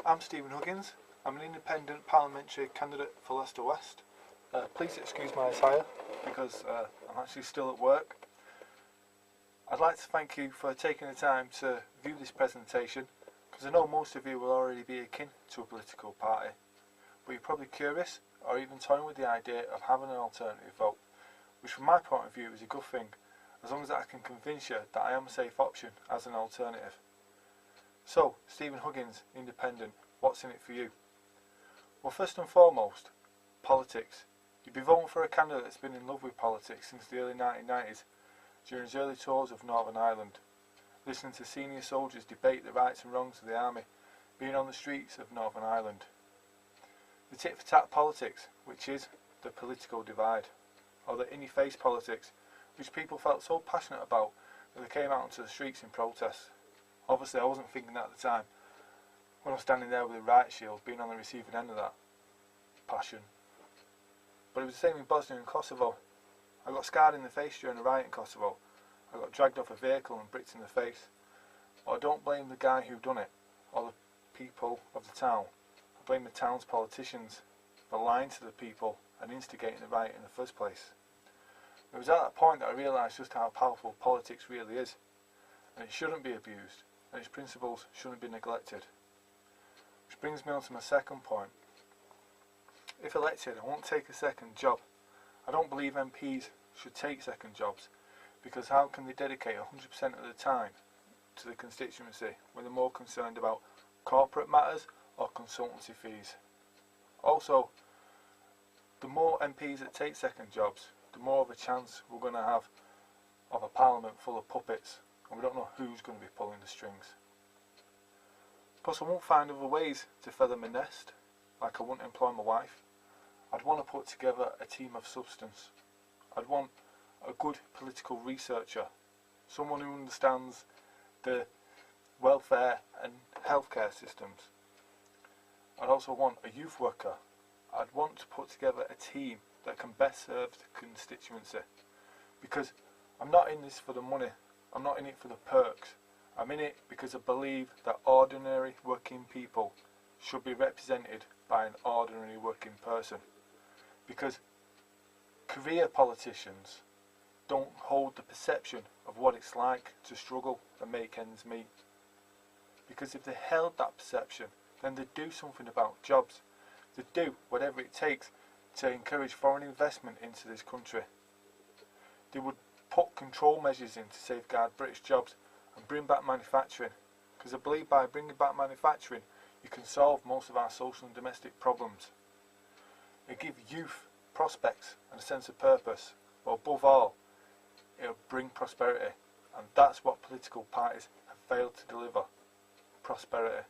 I'm Stephen Huggins. I'm an independent parliamentary candidate for Leicester West. Please excuse my attire because I'm actually still at work. I'd like to thank you for taking the time to view this presentation because I know most of you will already be akin to a political party, but you're probably curious or even toying with the idea of having an alternative vote, which from my point of view is a good thing, as long as I can convince you that I am a safe option as an alternative. So, Stephen Huggins, independent, what's in it for you? Well, first and foremost, politics. You'd be voting for a candidate that's been in love with politics since the early 1990s, during his early tours of Northern Ireland, listening to senior soldiers debate the rights and wrongs of the army, being on the streets of Northern Ireland. The tit-for-tat politics, which is the political divide, or the in-your-face politics, which people felt so passionate about that they came out onto the streets in protest. Obviously I wasn't thinking that at the time, when I was standing there with a riot shield, being on the receiving end of that passion. But it was the same in Bosnia and Kosovo. I got scarred in the face during a riot in Kosovo. I got dragged off a vehicle and bricked in the face. But I don't blame the guy who done it, or the people of the town. I blame the town's politicians for lying to the people and instigating the riot in the first place. It was at that point that I realised just how powerful politics really is, and it shouldn't be abused, and its principles shouldn't be neglected. Which brings me on to my second point. If elected, I won't take a second job. I don't believe MPs should take second jobs, because how can they dedicate 100% of the time to the constituency when they're more concerned about corporate matters or consultancy fees? Also, the more MPs that take second jobs, the more of a chance we're going to have of a parliament full of puppets, and we don't know who's going to be pulling the strings. Plus I won't find other ways to feather my nest, like I won't employ my wife. I'd want to put together a team of substance. I'd want a good political researcher, someone who understands the welfare and healthcare systems. I'd also want a youth worker. I'd want to put together a team that can best serve the constituency, because I'm not in this for the money, I'm not in it for the perks. I'm in it because I believe that ordinary working people should be represented by an ordinary working person. Because career politicians don't hold the perception of what it's like to struggle and make ends meet. Because if they held that perception, then they'd do something about jobs. They'd do whatever it takes to encourage foreign investment into this country. They would put control measures in to safeguard British jobs and bring back manufacturing, because I believe by bringing back manufacturing you can solve most of our social and domestic problems. It gives youth prospects and a sense of purpose, but above all it'll bring prosperity, and that's what political parties have failed to deliver: prosperity.